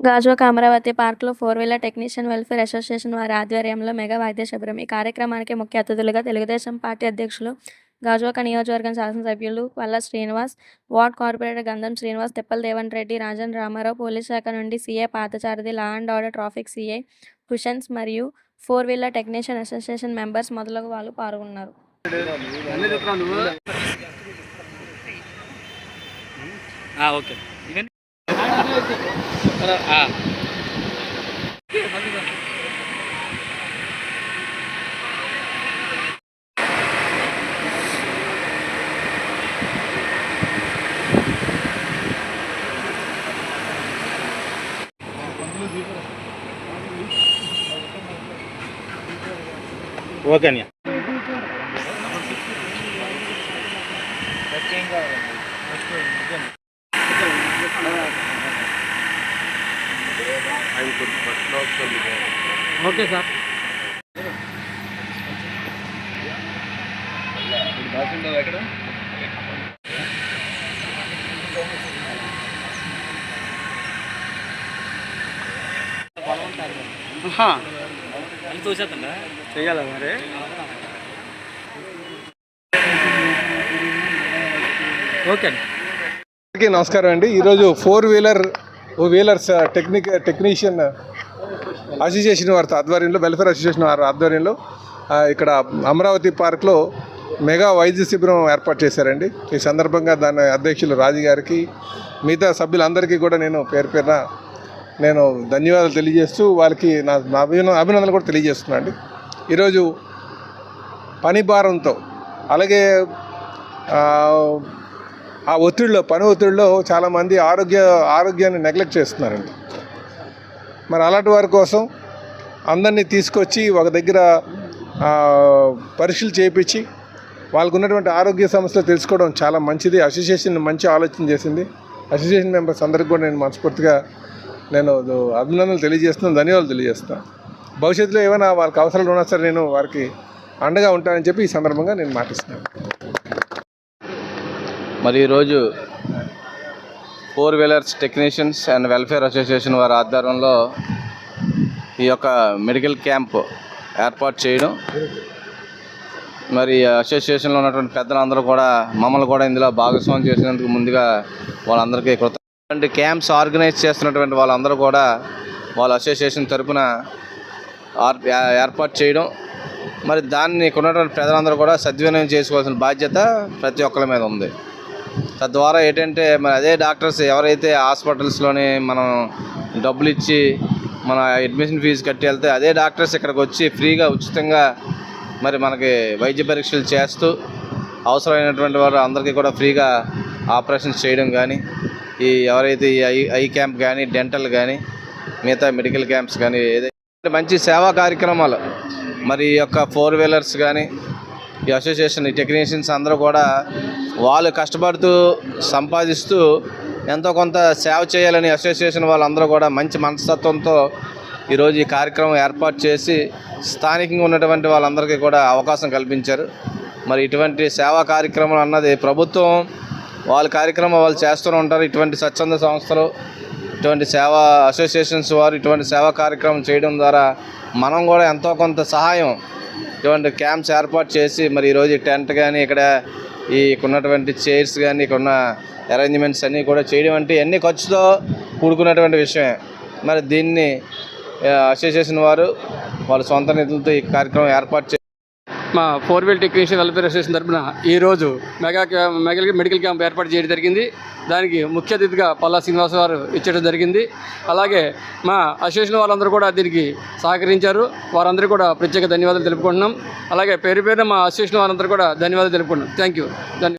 గాజువాక అమరావతి పార్క్లో 4 wheeler technician welfare association వారి ఆధ్వర్యంలో మెగా వైద్య శిబిరం. ఈ కార్యక్రమానికి ముఖ్య అతిథులుగా తెలుగుదేశం పార్టీ అధ్యక్షులు, గాజువాక నియోజకవర్గం శాసనసభ్యులు Palla Srinivas, ward corporator Gandham Srinivas, Tippala Devan Reddy, Rajan Ramarao, police శాఖ నుండి CA Parthasarathy, law and order traffic CI హుషన్స్ మరియు 4 వీలర్ టెక్నీషియన్ అసోసియేషన్ మెంబర్స్ మొదలగు వాళ్ళు పాల్గొన్నారు. ఓకే ఓకే అన్నయ్య. Okay sir. ఎక్కడ చూసేద్దా చెయ్యాలా మరి? ఓకే అందరికీ నమస్కారం అండి. ఈరోజు 4 వీలర్స్ టెక్నీషియన్ అసోసియేషన్ వారి ఆధ్వర్యంలో, వెల్ఫేర్ అసోసియేషన్ వారి ఆధ్వర్యంలో ఇక్కడ అమరావతి పార్క్లో మెగా వైద్య శిబిరం ఏర్పాటు చేశారండి. ఈ సందర్భంగా దాని అధ్యక్షులు రాజు గారికి, మిగతా సభ్యులందరికీ కూడా నేను పేరు పేరున నేను ధన్యవాదాలు తెలియజేస్తూ వాళ్ళకి నా అభినందనలు కూడా తెలియజేస్తున్నాను అండి. ఈరోజు పని భారంతో, అలాగే ఆ పని ఒత్తిడిలో చాలామంది ఆరోగ్యాన్ని నెగ్లెక్ట్ చేస్తున్నారండి. మరి అలాంటి వారి కోసం అందరినీ తీసుకొచ్చి ఒక దగ్గర పరీక్షలు చేయించి వాళ్ళకు ఉన్నటువంటి ఆరోగ్య సమస్యలు తెలుసుకోవడం చాలా మంచిది. అసోసియేషన్ మంచి ఆలోచన చేసింది. అసోసియేషన్ మెంబర్స్ అందరికీ కూడా నేను మనస్ఫూర్తిగా అభినందనలు తెలియజేస్తున్నాను, ధన్యవాదాలు తెలియజేస్తున్నాను. భవిష్యత్తులో ఏమైనా వాళ్ళకి అవసరాలు ఉన్నా సరే నేను వారికి అండగా ఉంటానని చెప్పి ఈ సందర్భంగా నేను మాటిస్తున్నాను. మరి ఈరోజు 4 wheelers technicians and welfare association వారి ఆధ్వర్యంలో ఈ యొక్క మెడికల్ క్యాంప్ ఏర్పాటు చేయడం, మరి అసోసియేషన్లో ఉన్నటువంటి పెద్దలందరూ కూడా మమ్మల్ని కూడా ఇందులో భాగస్వామ్యం చేసినందుకు ముందుగా వాళ్ళందరికీ కృతజ్ఞతలు. క్యాంప్స్ ఆర్గనైజ్ చేస్తున్నటువంటి వాళ్ళందరూ కూడా వాళ్ళ అసోసియేషన్ తరఫున ఏర్పాటు చేయడం, మరి దాన్ని ఉన్నటువంటి ప్రజలందరూ కూడా సద్వినియోగం చేసుకోవాల్సిన బాధ్యత ప్రతి ఒక్కరి మీద ఉంది. తద్వారా ఏంటంటే మరి అదే డాక్టర్స్ ఎవరైతే హాస్పిటల్స్లోని మనం డబ్బులు ఇచ్చి మన అడ్మిషన్ ఫీజు కట్టి వెళ్తే, అదే డాక్టర్స్ ఇక్కడికి వచ్చి ఫ్రీగా ఉచితంగా మరి మనకి వైద్య పరీక్షలు చేస్తూ అవసరమైనటువంటి వారు అందరికీ కూడా ఫ్రీగా ఆపరేషన్స్ చేయడం కానీ, ఎవరైతే ఐ క్యాంప్ కానీ, డెంటల్ కానీ, మిగతా మెడికల్ క్యాంప్స్ కానీ, ఏదైతే మంచి సేవా కార్యక్రమాలు మరి ఈ యొక్క 4 వీలర్స్ కానీ, ఈ అసోసియేషన్ ఈ టెక్నీషియన్స్ అందరూ కూడా వాళ్ళు కష్టపడుతూ సంపాదిస్తూ ఎంతో కొంత సేవ చేయాలని అసోసియేషన్ వాళ్ళందరూ కూడా మంచి మనస్తత్వంతో ఈరోజు ఈ కార్యక్రమం ఏర్పాటు చేసి స్థానికంగా ఉన్నటువంటి వాళ్ళందరికీ కూడా అవకాశం కల్పించారు. మరి ఇటువంటి సేవా కార్యక్రమాలు అన్నది ప్రభుత్వం వాళ్ళ కార్యక్రమం వాళ్ళు చేస్తూనే ఉంటారు. ఇటువంటి స్వచ్ఛంద సంస్థలు, ఇటువంటి సేవా అసోసియేషన్స్ వారు ఇటువంటి సేవా కార్యక్రమం చేయడం ద్వారా మనం కూడా ఎంతో కొంత సహాయం, ఇటువంటి క్యాంప్స్ ఏర్పాటు చేసి మరి ఈరోజు టెంట్ కానీ, ఇక్కడ ఉన్నటువంటి చైర్స్ కానీ, ఇక్కడ ఉన్న అరేంజ్మెంట్స్ అన్నీ కూడా చేయడం అంటే అన్ని ఖర్చుతో కూడుకున్నటువంటి విషయమే. మరి దీన్ని అసోసియేషన్ వారు వాళ్ళ సొంత నిధులతో ఈ కార్యక్రమం ఏర్పాటు చేసి మా 4 వీలర్ టెక్నీషియన్ వెల్ఫేర్ అసోసియేషన్ తరఫున ఈరోజు మెడికల్ క్యాంప్ ఏర్పాటు చేయడం జరిగింది. దానికి ముఖ్య అతిథిగా పల్లా శ్రీనివాస్ గారు ఇచ్చడం జరిగింది. అలాగే మా అసోసియేషన్ వాళ్ళందరూ కూడా దీనికి సహకరించారు. వారందరికీ కూడా ప్రత్యేక ధన్యవాదాలు తెలుపుకుంటున్నాం. అలాగే పేరు పేరున మా అసోసియేషన్ వారందరూ కూడా ధన్యవాదాలు తెలుపుకుంటున్నాం. Thank you.